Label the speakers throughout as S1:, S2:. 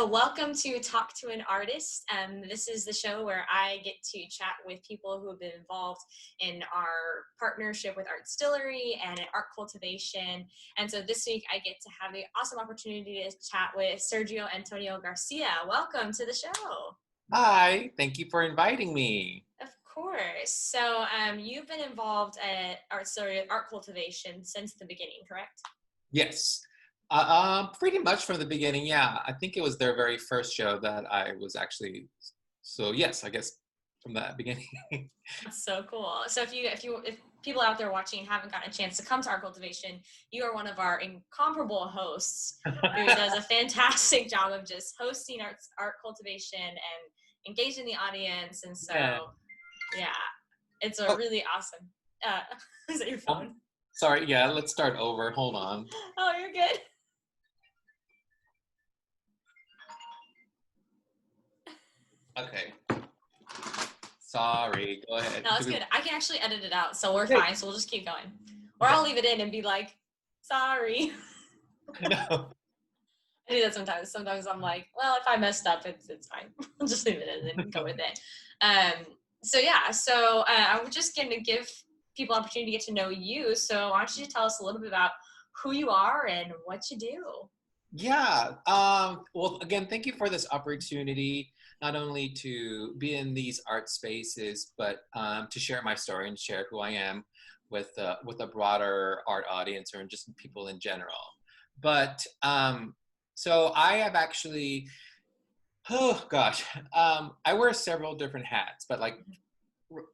S1: So welcome to Talk to an Artist. This is the show where I get to chat with people who have been involved in our partnership with Art Distillery and art cultivation. And so this week I get to have the awesome opportunity to chat with Sergio Antonio Garcia. Welcome to the show.
S2: Hi, thank you for inviting me.
S1: Of course. So you've been involved at Art Distillery art cultivation since the beginning, correct?
S2: Yes, pretty much from the beginning. Yeah, I think it was their very first show that I was actually. So yes, I guess from that beginning.
S1: That's so cool. So if people out there watching haven't gotten a chance to come to art cultivation, you are one of our incomparable hosts who does a fantastic job of just hosting art cultivation and engaging the audience. And so,
S2: Yeah.
S1: yeah, it's a
S2: Oh,
S1: really awesome. Is that your phone?
S2: sorry. Yeah, let's start over. Hold on.
S1: Oh, you're good.
S2: Okay. Sorry. Go ahead.
S1: No, it's good. I can actually edit it out, so we're
S2: Hey.
S1: fine. So we'll just keep going, or I'll leave it in and be like, sorry.
S2: No.
S1: I do that sometimes. Sometimes I'm like, well, if I messed up, it's fine. I'll just leave it in and go with it. So I was just going to give people opportunity to get to know you. So why don't you tell us a little bit about who you are and what you do?
S2: Yeah. Well, again, thank you for this opportunity, not only to be in these art spaces, but to share my story and share who I am with a broader art audience or just people in general. But so I have actually, oh gosh, I wear several different hats, but like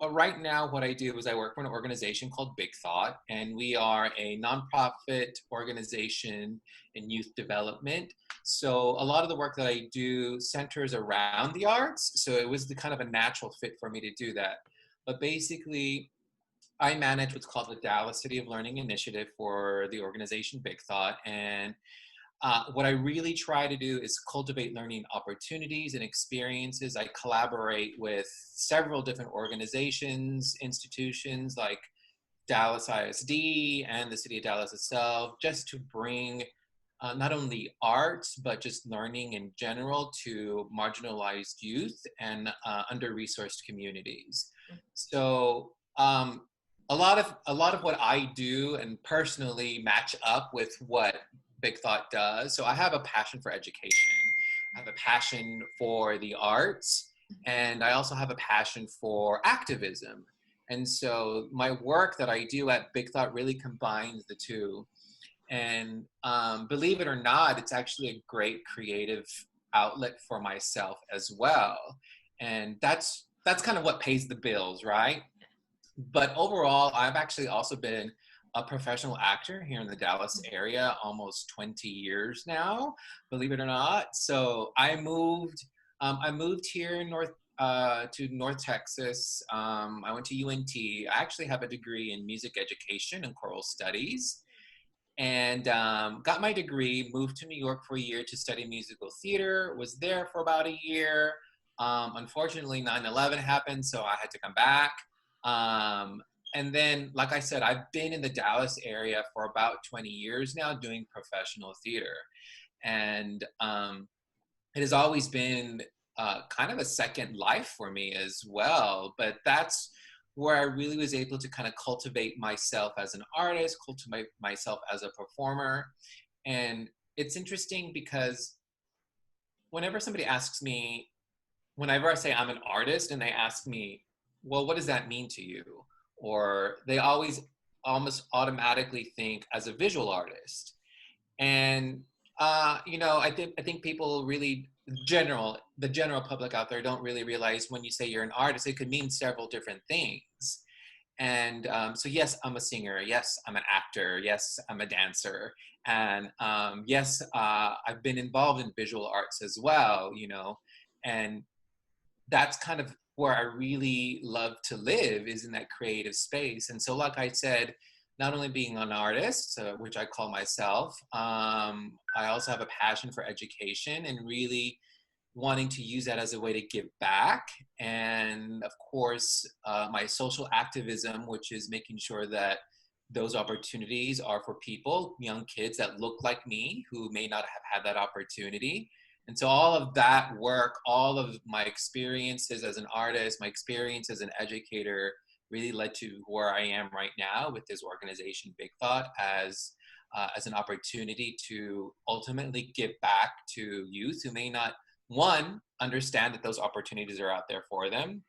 S2: right now, what I do is I work for an organization called Big Thought, and we are a nonprofit organization in youth development. So a lot of the work that I do centers around the arts. So it was the kind of a natural fit for me to do that. But basically, I manage what's called the Dallas City of Learning Initiative for the organization Big Thought, and what I really try to do is cultivate learning opportunities and experiences. I collaborate with several different organizations, institutions like Dallas ISD and the city of Dallas itself, just to bring not only arts, but just learning in general to marginalized youth and under-resourced communities. So a lot of what I do and personally match up with what Big Thought does. So I have a passion for education. I have a passion for the arts, and I also have a passion for activism. And so my work that I do at Big Thought really combines the two. And believe it or not, it's actually a great creative outlet for myself as well. And that's kind of what pays the bills, right? But overall, I've actually also been a professional actor here in the Dallas area almost 20 years now, believe it or not. So I moved here in to North Texas. I went to UNT. I actually have a degree in music education and choral studies, and got my degree. Moved to New York for a year to study musical theater. Was there for about a year. Unfortunately, 9/11 happened, so I had to come back. Um, and then, like I said, I've been in the Dallas area for about 20 years now doing professional theater. And it has always been kind of a second life for me as well. But that's where I really was able to kind of cultivate myself as an artist, cultivate myself as a performer. And it's interesting because whenever somebody asks me, whenever I say I'm an artist and they ask me, well, what does that mean to you? Or they always almost automatically think as a visual artist. And I think people really the general public out there don't really realize when you say you're an artist, it could mean several different things. And so yes, I'm a singer. Yes, I'm an actor. Yes, I'm a dancer. And yes, I've been involved in visual arts as well. And that's kind of where I really love to live, is in that creative space. And so, like I said, not only being an artist, which I call myself, I also have a passion for education and really wanting to use that as a way to give back. And of course, my social activism, which is making sure that those opportunities are for people, young kids that look like me, who may not have had that opportunity. And so all of that work, all of my experiences as an artist, my experience as an educator really led to where I am right now with this organization, Big Thought, as an opportunity to ultimately give back to youth who may not, one, understand that those opportunities are out there for them,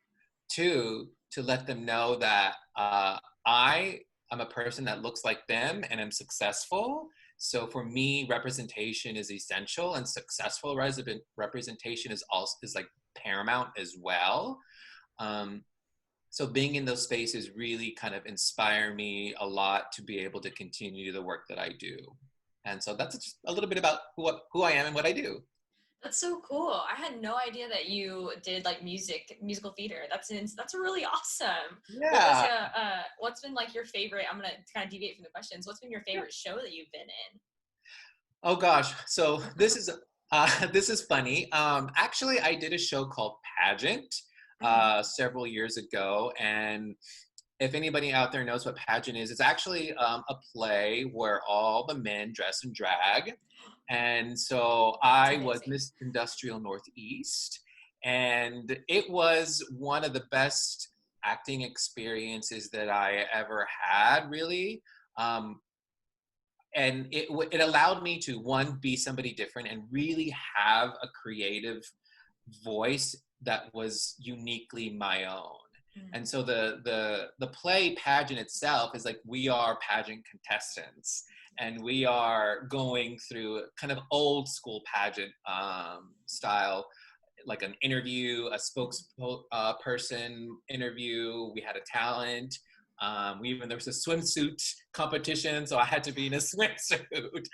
S2: two, to let them know that I am a person that looks like them and am successful. So for me, representation is essential, and successful representation is like paramount as well. Um, so being in those spaces really kind of inspire me a lot to be able to continue the work that I do. And so that's just a little bit about who I am and what I do.
S1: That's so cool. I had no idea that you did like musical theater. That's really awesome.
S2: Yeah.
S1: What's been like your favorite? I'm gonna kind of deviate from the questions. What's been your favorite show that you've been
S2: Oh gosh. So this is funny. Actually, I did a show called Pageant
S1: in?
S2: several years ago, and if anybody out there knows what pageant is, it's actually a play where all the men dress in drag. And so
S1: It's
S2: I was
S1: amazing.
S2: Miss Industrial Northeast, and it was one of the best acting experiences that I ever had, really. Um, and it allowed me to, one, be somebody different and really have a creative voice that was uniquely my own.
S1: Mm.
S2: And so the play Pageant itself is like, we are pageant contestants, and we are going through kind of old school pageant style, like an interview, a spokesperson interview. We had a talent. There was a swimsuit competition, so I had to be in a swimsuit.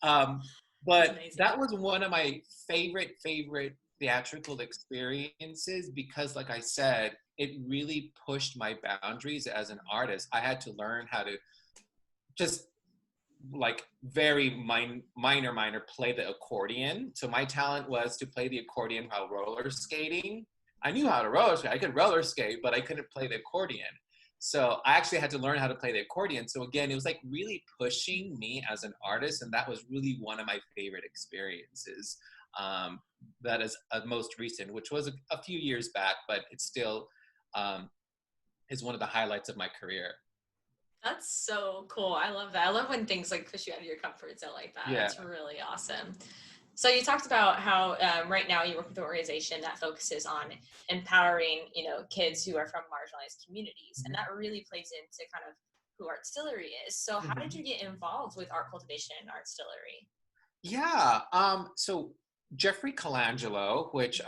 S2: Um,
S1: That's
S2: but
S1: amazing.
S2: that was one of my favorite theatrical experiences because, like I said, it really pushed my boundaries as an artist. I had to learn how to just like very minor play the accordion. So my talent was to play the accordion while roller skating. I knew how to roller skate. I could roller skate, but I couldn't play the accordion. So I actually had to learn how to play the accordion. So again, it was like really pushing me as an artist, and that was really one of my favorite experiences. Um, that is most recent, which was a few years back, but it still um, is one of the highlights of my career.
S1: That's so cool. I love that. I love when things like push you out of your comfort zone like that.
S2: Yeah.
S1: That's really awesome. So you talked about how right now you work with an organization that focuses on empowering, kids who are from marginalized communities, and
S2: Mhm.
S1: that really plays into kind of who Art Stillery is. So how did you
S2: Mhm.
S1: get involved with art cultivation and Art Stillery?
S2: Yeah. So Jeffrey Colangelo, which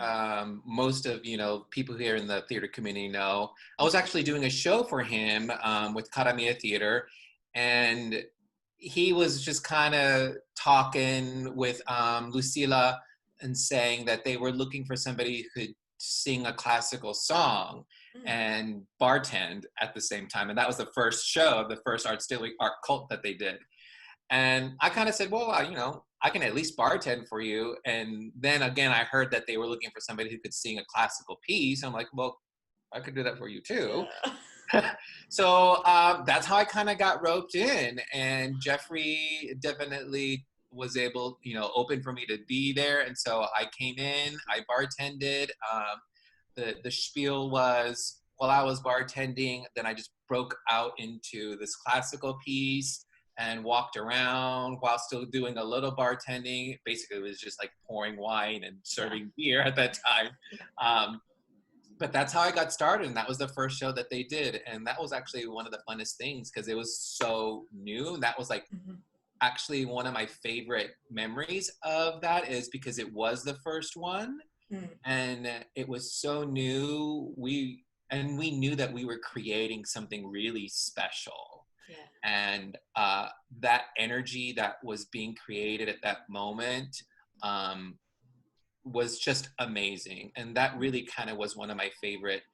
S2: most of people here in the theater community know, I was actually doing a show for him with Karamia Theater, and he was just kind of talking with Lucila and saying that they were looking for somebody who could sing a classical song
S1: Mm.
S2: and bartend at the same time, and that was the first show, the first art Stillery art cult that they did. And I kind of said, well, I can at least bartend for you. And then again, I heard that they were looking for somebody who could sing a classical piece. I'm like, well, I could do that for you too.
S1: Yeah.
S2: So that's how I kind of got roped in. And Jeffrey definitely was able, open for me to be there. And so I came in, I bartended. The spiel was, while I was bartending, then I just broke out into this classical piece and walked around while still doing a little bartending. Basically, it was just like pouring wine and
S1: Yeah.
S2: serving beer at that time. But that's how I got started, and that was the first show that they did, and that was actually one of the funnest things because it was so new. That was like
S1: Mhm.
S2: actually one of my favorite memories of that is because it was the first one,
S1: Mm.
S2: and it was so new. We knew that we were creating something really special,
S1: Yeah.
S2: and that energy that was being created at that moment um, was just amazing, and that
S1: Mm.
S2: really kind of was one of my favorite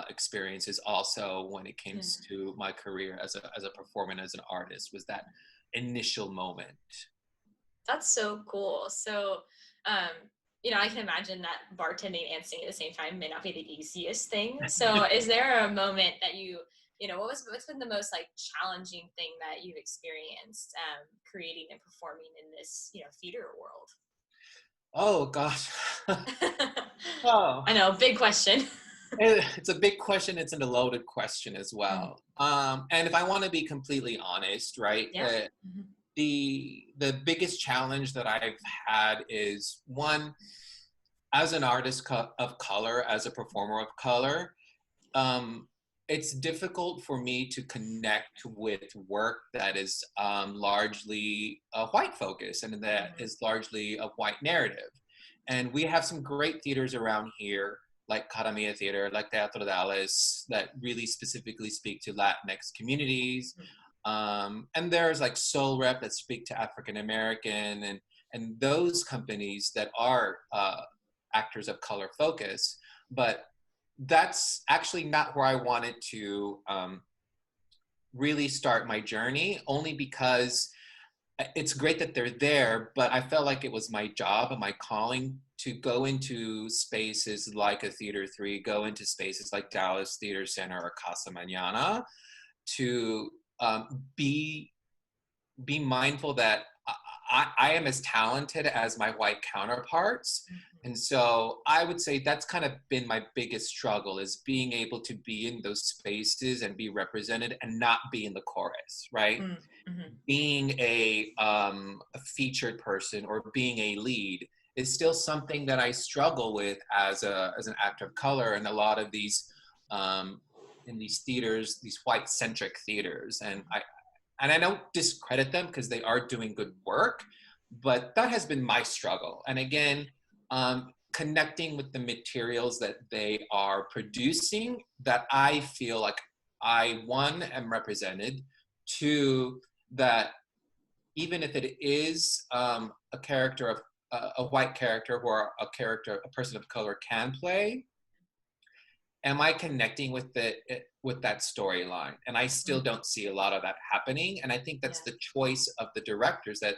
S2: experiences also when it came
S1: Yeah.
S2: to my career as a performer and as an artist, was that initial moment.
S1: That's so cool. So, um, I can imagine that bartending and singing at the same time may not be the easiest thing. So, is there a moment that what's been the most like challenging thing that you've experienced creating and performing in this theater world?
S2: Oh gosh. Oh,
S1: I know, big question.
S2: it's a big question. It's a loaded question as
S1: Mm,
S2: well. And if I want to be completely honest, right,
S1: yeah. Mhm.
S2: the biggest challenge that I've had is one, as an artist of color, as a performer of color, um, it's difficult for me to connect with work that is largely white focus and that
S1: Mhm.
S2: is largely a white narrative. And we have some great theaters around here, like Caramia Theater, like Teatro Dallas, that really specifically speak to Latinx communities. And there's like Soul Rep that speak to African American, and those companies that are actors of color focus. But that's actually not where I wanted to really start my journey, only because it's great that they're there, but I felt like it was my job and my calling to go into spaces like a Theater 3, go into spaces like Dallas Theater Center or Casa Mañana to be mindful that I am as talented as my white counterparts.
S1: Mhm.
S2: And so I would say that's kind of been my biggest struggle, is being able to be in those spaces and be represented and not be in the chorus, right?
S1: Mm, mhm.
S2: Being a featured person or being a lead is still something that I struggle with as an actor of color in a lot of these um, in these theaters, these white centric theaters. And I don't discredit them because they are doing good work, but that has been my struggle. And again, connecting with the materials that they are producing, that I feel like I, one, am represented, two, that even if it is a character of a white character or a character, a person of color can play, am I connecting with with that storyline? And I still
S1: Mm,
S2: don't see a lot of that happening. And I think that's
S1: yeah.
S2: the choice of the directors, that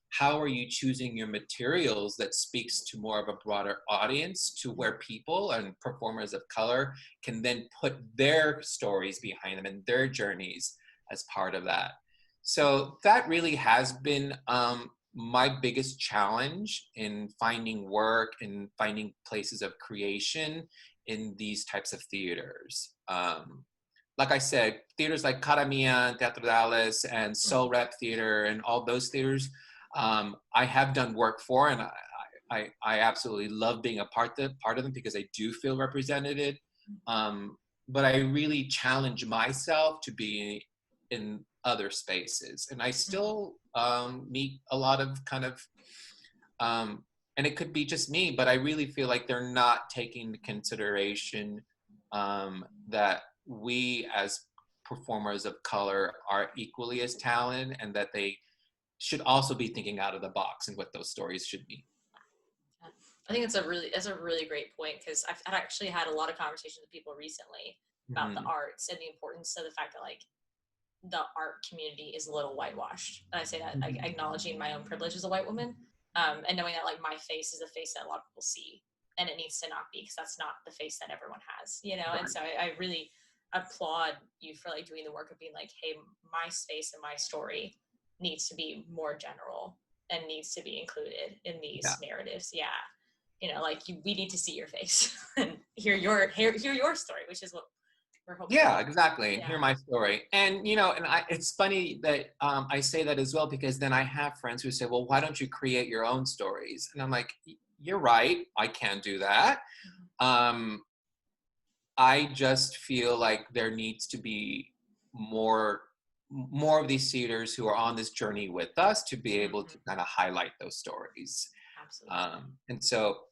S2: how are you choosing your materials that speaks to more of a broader audience, to where people and performers of color can then put their stories behind them and their journeys as part of that. So that really has been my biggest challenge in finding work and finding places of creation in these types of theaters. Like I said, theaters like Cara Mia, Teatro Dallas, and Soul
S1: Mhm.
S2: Rep Theater, and all those theaters, I have done work for, and I absolutely love being a part of them because I do feel represented. Um, but I really challenge myself to be in other spaces, and I
S1: Mhm.
S2: still meet a lot of kind of um, and it could be just me, but I really feel like they're not taking into consideration that we as performers of color are equally as talented, and that they should also be thinking out of the box and what those stories should be.
S1: Yeah. I think that's a really great point because I've actually had a lot of conversations with people recently about the
S2: Mm-hmm.
S1: arts and the importance of the fact that like the art community is a little whitewashed. And I say that like,
S2: Mm-hmm.
S1: acknowledging my own privilege as a white woman, and knowing that like my face is a face that a lot of people see, and it needs to not be because that's not the face that everyone has, you know. And
S2: Right.
S1: so I really applaud you for like doing the work of being like, hey, my space and my story needs to be more general and needs to be included in
S2: Yeah.
S1: these narratives. Yeah, you know, like we need to see your face and hear your story, which is what we're
S2: Yeah,
S1: hopefully.
S2: exactly.
S1: Yeah.
S2: Hear my story. And, it's funny that I say that as well, because then I have friends who say, well, why don't you create your own stories? And I'm like, you're right. I can do that.
S1: Mhm.
S2: Um, I just feel like there needs to be more more of these theaters who are on this journey with us to be able to
S1: Mhm.
S2: kind of highlight those stories.
S1: Absolutely.
S2: And so,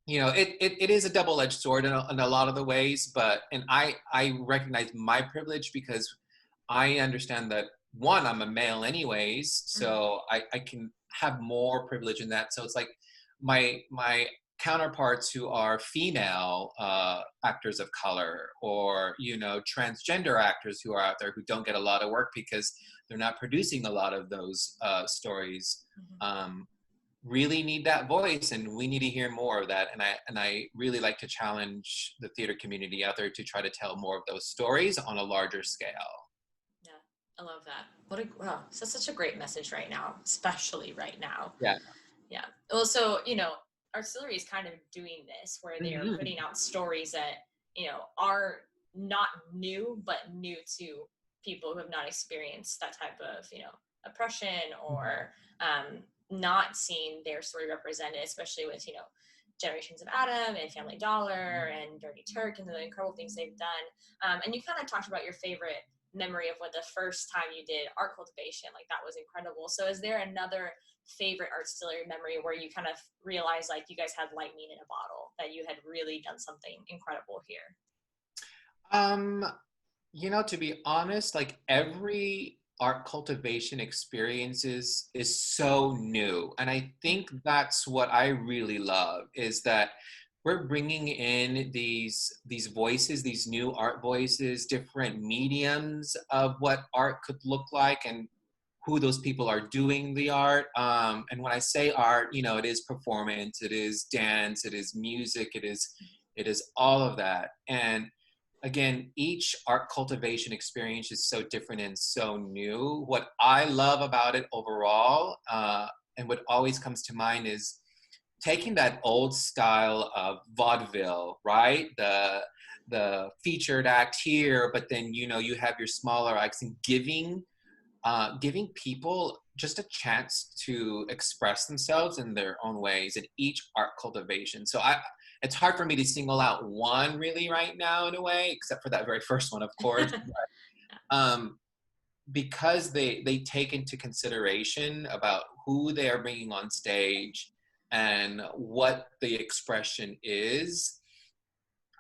S2: it is a double-edged sword in a lot of the ways, but and I recognize my privilege because I understand that, one, I'm a male anyways,
S1: Mhm.
S2: so I can have more privilege in that. So it's like my counterparts who are female actors of color, or transgender actors who are out there who don't get a lot of work because they're not producing a lot of those stories,
S1: Mhm.
S2: um, really need that voice, and we need to hear more of that. And I really like to challenge the theater community out there to try to tell more of those stories on a larger scale.
S1: Yeah, I love that. What a wow, so that's such a great message right now, especially right now.
S2: Yeah.
S1: Yeah. Well, so Artillery is kind of doing this, where they are
S2: Mhm.
S1: putting out stories that, you know, are not new, but new to people who have not experienced that type of, you know, oppression, or not seeing their story represented, especially with, you know, Generations of Adam and Family Dollar and Dirty Turk and the incredible things they've done. And you kind of talked about your favorite memory of when the first time you did art cultivation, like that was incredible. So is there another favorite art distillery memory where you kind of realized like you guys had lightning in a bottle, that you had really done something incredible here?
S2: Um, to be honest, like every art cultivation experiences is so new. And I think that's what I really love is that we're bringing in these voices, these new art voices, different mediums of what art could look like and who those people are doing the art. And when I say art, it is performance, it is dance, it is music, it is all of that. And again, each art cultivation experience is so different and so new. What I love about it overall, and what always comes to mind is taking that old style of vaudeville, right? The featured act here, but then you have your smaller acts, and giving people just a chance to express themselves in their own ways in each art cultivation. So it's hard for me to single out one really right now in a way, except for that very first one, of course. um, because they take into consideration about who they are bringing on stage and what the expression is.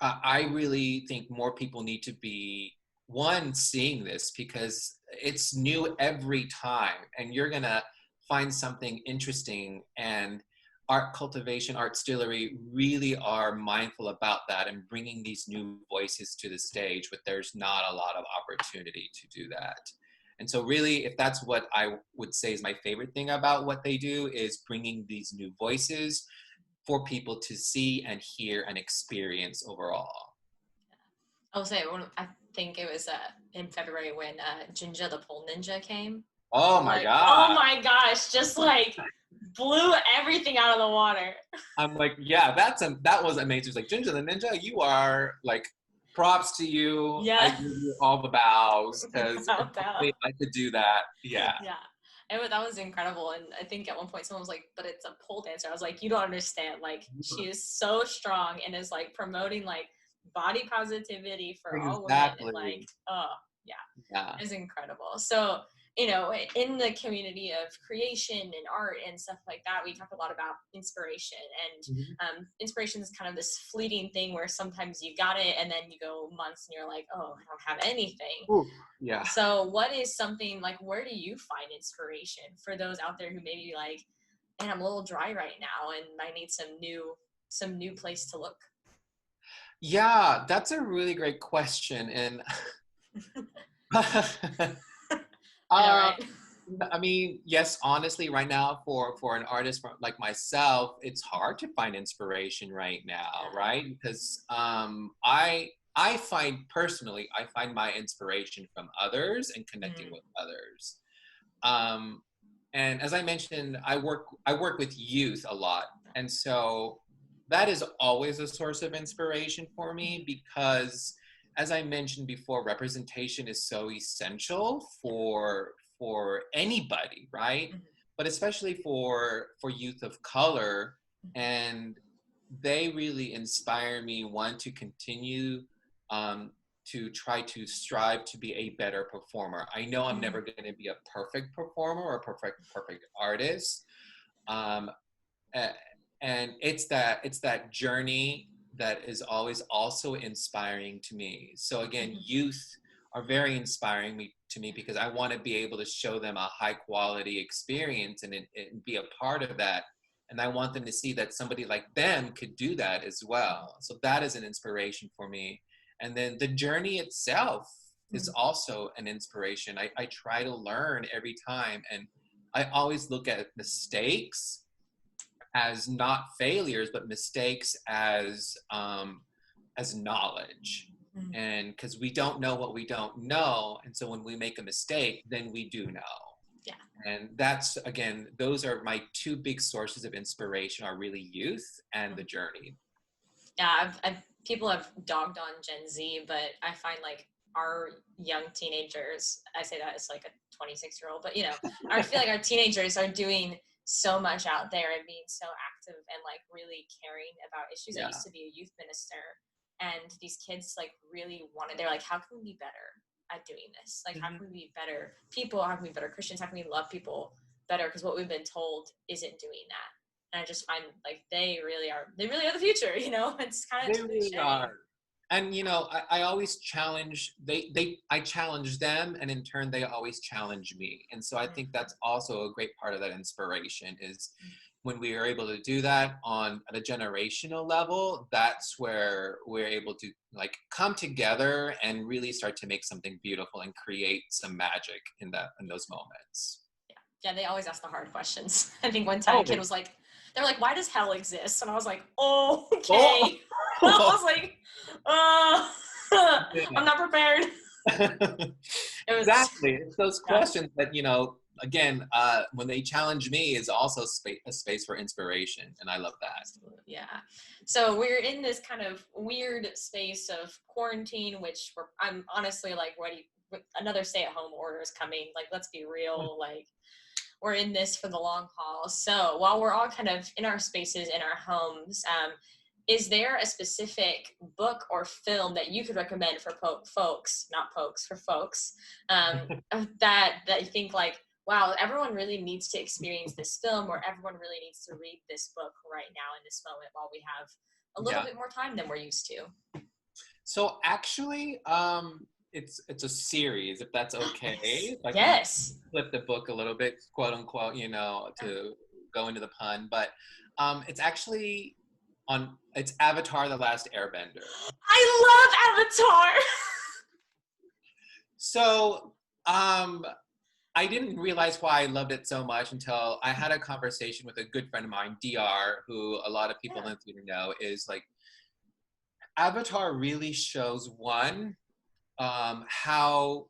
S2: I really think more people need to be one seeing this because it's new every time, and you're gonna find something interesting. And art cultivation, art distillery really are mindful about that and bringing these new voices to the stage, but there's not a lot of opportunity to do that. And so really, if that's what I would say is my favorite thing about what they do, is bringing these new voices for people to see and hear and experience overall.
S1: I'll say I think it was in February when Jinja the Pole Ninja came.
S2: Oh my
S1: Like, oh
S2: God.
S1: my gosh, just like blew everything out of the water.
S2: I'm like, yeah, that was amazing. It's like, Ginger the Ninja, you are like, props to you. I
S1: Yeah.
S2: give you all the bows because if
S1: Without doubt.
S2: only I could do that. Yeah.
S1: Yeah. That was incredible. And I think at one point someone was like, but it's a pole dancer. I was like, you don't understand. Like, she is so strong and is like promoting like body positivity for all women. And like,
S2: Exactly.
S1: oh, yeah,
S2: Yeah.
S1: it's incredible. So, in the community of creation and art and stuff like that, we talk a lot about inspiration. And
S2: Mhm.
S1: inspiration is kind of this fleeting thing where sometimes you got it and then you go months and you're like, oh, I don't have anything.
S2: Oof. Yeah.
S1: So what is something like, where do you find inspiration for those out there who maybe like, man, I'm a little dry right now and I need some new place to look?
S2: Yeah, that's a really great question. And
S1: I know,
S2: um,
S1: right?
S2: I mean, yes, honestly, right now for an artist like myself, it's hard to find inspiration right now,
S1: Yeah.
S2: right? Because I find personally, I find my inspiration from others and connecting
S1: Mm,
S2: with others. Um, and as I mentioned, I work with youth a lot, and so that is always a source of inspiration for me because, as I mentioned before, representation is so essential
S1: yeah.
S2: for anybody, right?
S1: Mhm,
S2: But especially for youth of color,
S1: mhm,
S2: and they really inspire me, one, to continue um, to try to strive to be a better performer. I know I'm
S1: mhm,
S2: never going to be a perfect performer or a perfect artist, um, and it's that journey that is always also inspiring to me. So again,
S1: mhm,
S2: youth are very inspiring to me because I want to be able to show them a high quality experience and be a part of that. And I want them to see that somebody like them could do that as well. So that is an inspiration for me. And then the journey itself is
S1: mhm,
S2: also an inspiration. I try to learn every time, and I always look at mistakes as not failures, but mistakes as knowledge.
S1: mhm.
S2: And because we don't know what we don't know, and so when we make a mistake, then we do know.
S1: Yeah.
S2: And that's, again, those are my two big sources of inspiration, are really youth and the journey.
S1: Yeah, people have dogged on Gen Z, but I find like our young teenagers, I say that as like a 26-year-old, but I feel like our teenagers are doing so much out there and being so active and like really caring about issues. I
S2: Yeah.
S1: used to be a youth minister, and these kids like really wanted, they're like, how can we be better at doing this? Like, how can we be better people? How can we be better Christians? How can we love people better? Because what we've been told isn't doing that. And I just find like they really are the future. It's kind of
S2: They really
S1: cliche.
S2: are. And I always challenge I challenge them, and in turn they always challenge me. And so I think that's also a great part of that inspiration, is when we are able to do that on at a generational level, that's where we're able to like come together and really start to make something beautiful and create some magic in those moments.
S1: Yeah, they always ask the hard questions. I think one time a kid
S2: Always.
S1: was like, they're like, why does hell exist? And I was like, oh,
S2: Oh,
S1: okay. I was like, I'm not prepared. It was,
S2: exactly. It's those
S1: yeah.
S2: questions that, again, when they challenge me, is also a space for inspiration. And I love that.
S1: Yeah. So we're in this kind of weird space of quarantine, which I'm honestly like ready. Another stay-at-home order is coming. Like, let's be real. Like, we're in this for the long haul. So while we're all kind of in our spaces, in our homes, is there a specific book or film that you could recommend for folks, not pokes, for folks, that you think like, wow, everyone really needs to experience this film, or everyone really needs to read this book right now in this moment while we have a little
S2: Yeah.
S1: bit more time than we're used to?
S2: So actually, it's a series, if that's okay.
S1: Yes.
S2: If I can
S1: Yes.
S2: flip the book a little bit, quote unquote, to go into the pun. But it's actually it's Avatar: The Last Airbender.
S1: I love Avatar.
S2: So I didn't realize why I loved it so much until I had a conversation with a good friend of mine, DR, who a lot of people in the theater know, is like, Avatar really shows how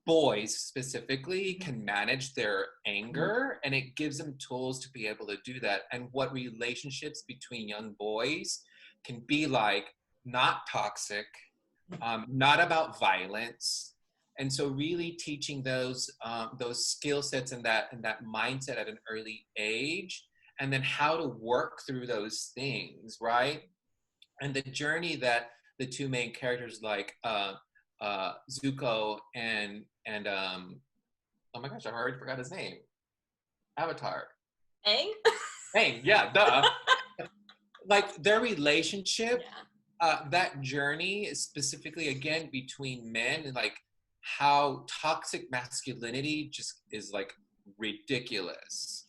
S2: boys specifically can manage their anger, and it gives them tools to be able to do that, and what relationships between young boys can be like, not toxic, not about violence. And so really teaching those skill sets and that mindset at an early age, and then how to work through those things, right? And the journey that the two main characters, like Zuko and oh my gosh, I already forgot his name. Avatar.
S1: Aang?
S2: Hey, yeah, duh. Like their relationship,
S1: Yeah.
S2: that journey is specifically again between men, and like how toxic masculinity just is like ridiculous.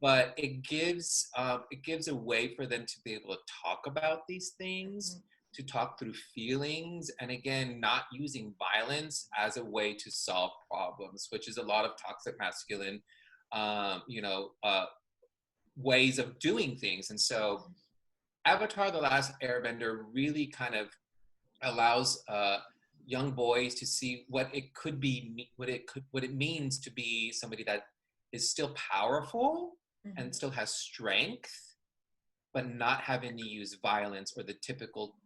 S2: But it gives a way for them to be able to talk about these things, to talk through feelings, and again, not using violence as a way to solve problems, which is a lot of toxic masculine, ways of doing things. And so, Avatar: The Last Airbender really kind of allows young boys to see what it could be, what it means to be somebody that is still powerful and still has strength, but not having to use violence or the typical,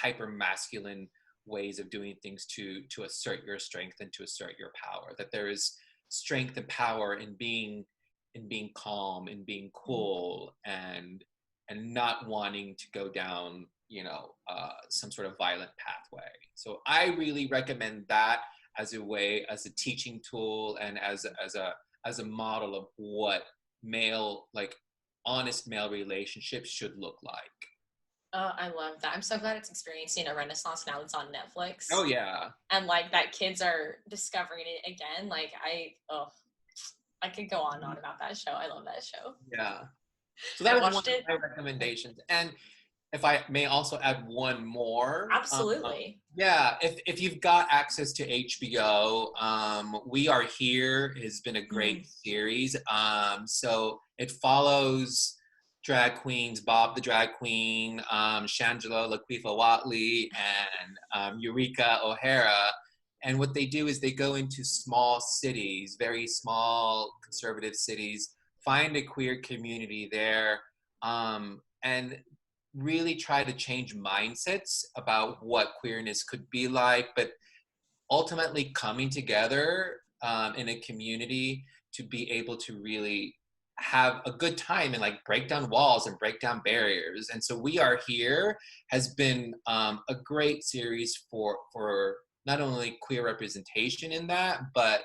S2: hyper masculine ways of doing things to assert your strength and to assert your power. That there is strength and power in being calm, in being cool, and not wanting to go down, some sort of violent pathway. So I really recommend that as a teaching tool, and as a model of what honest male relationships should look like.
S1: Oh, I love that. I'm so glad it's experiencing a renaissance now that's on Netflix.
S2: Oh yeah.
S1: And like that kids are discovering it again. Like I could go on and on about that show. I love that show.
S2: Yeah. So that
S1: I
S2: is one
S1: watched
S2: of
S1: it.
S2: my recommendations. And if I may also add one more.
S1: Absolutely.
S2: Yeah, if you've got access to HBO, We Are Here has been a great series. So it follows drag queens, Bob the Drag Queen, Shangela Laquifa Watley, and Eureka O'Hara. And what they do is they go into small cities, very small conservative cities, find a queer community there, and really try to change mindsets about what queerness could be like, but ultimately coming together in a community to be able to really have a good time and like break down walls and break down barriers. And so We Are Here has been a great series for not only queer representation in that, but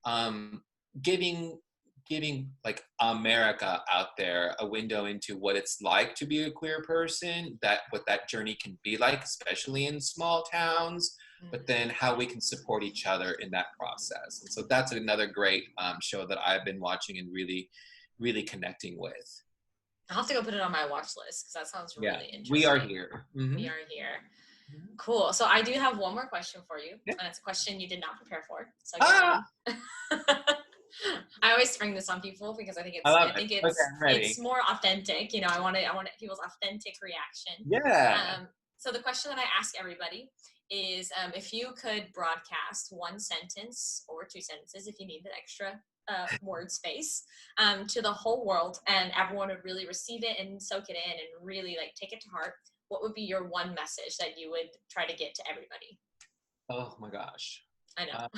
S2: um, giving like America out there a window into what it's like to be a queer person, that what that journey can be like, especially in small towns, but then how we can support each other in that process. And so that's another great show that I've been watching and really connecting with.
S1: I'll have to go put it on my watch list because that sounds
S2: Yeah,
S1: really interesting.
S2: We Are Here. Mm-hmm.
S1: We Are Here. Cool. So I do have one more question for you,
S2: Yeah.
S1: and it's a question you did not prepare for. So
S2: Ah!
S1: I always spring this on people because I think
S2: Okay, I'm ready.
S1: it's more authentic. You know, I want people's authentic reaction.
S2: Yeah.
S1: So the question that I ask everybody is, if you could broadcast one sentence or two sentences, if you need the extra word space, to the whole world, and everyone would really receive it and soak it in and really like take it to heart, what would be your one message that you would try to get to everybody?
S2: Oh my gosh.
S1: I know.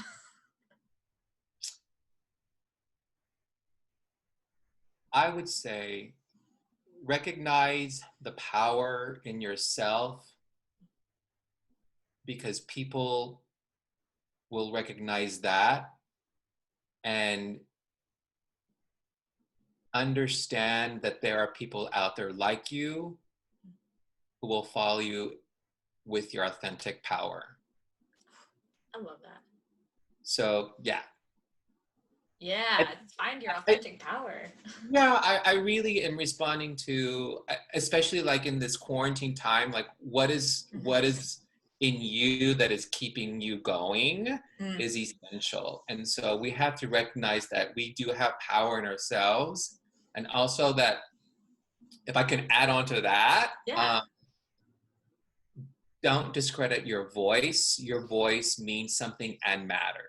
S2: I would say recognize the power in yourself, because people will recognize that and understand that there are people out there like you who will follow you with your authentic power.
S1: I love that.
S2: So yeah.
S1: Yeah, find your authentic power.
S2: Yeah, I really am responding to, especially like in this quarantine time, like what is in you that is keeping you going is essential. And so we have to recognize that we do have power in ourselves. And also that, if I can add on to that, don't discredit your voice. Your voice means something and matters.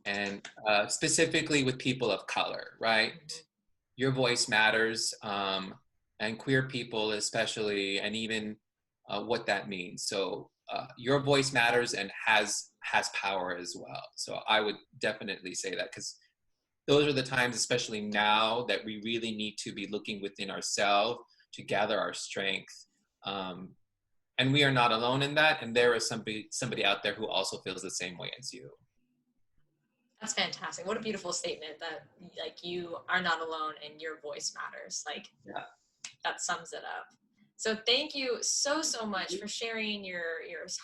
S2: And specifically with people of color, right? Your voice matters, and queer people especially, and even what that means. So your voice matters and has power as well. So I would definitely say that, because those are the times, especially now, that we really need to be looking within ourselves to gather our strength. And we are not alone in that, and there is somebody out there who also feels the same way as you.
S1: That's fantastic. What a beautiful statement that like you are not alone and your voice matters. Like that sums it up. So thank you so much for sharing your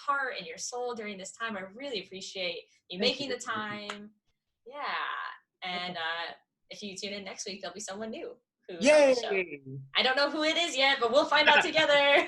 S1: heart and your soul during this time. I really appreciate you making the time. Yeah. And if you tune in next week, there'll be someone new who's on the show. I don't know who it is yet, but we'll find out together.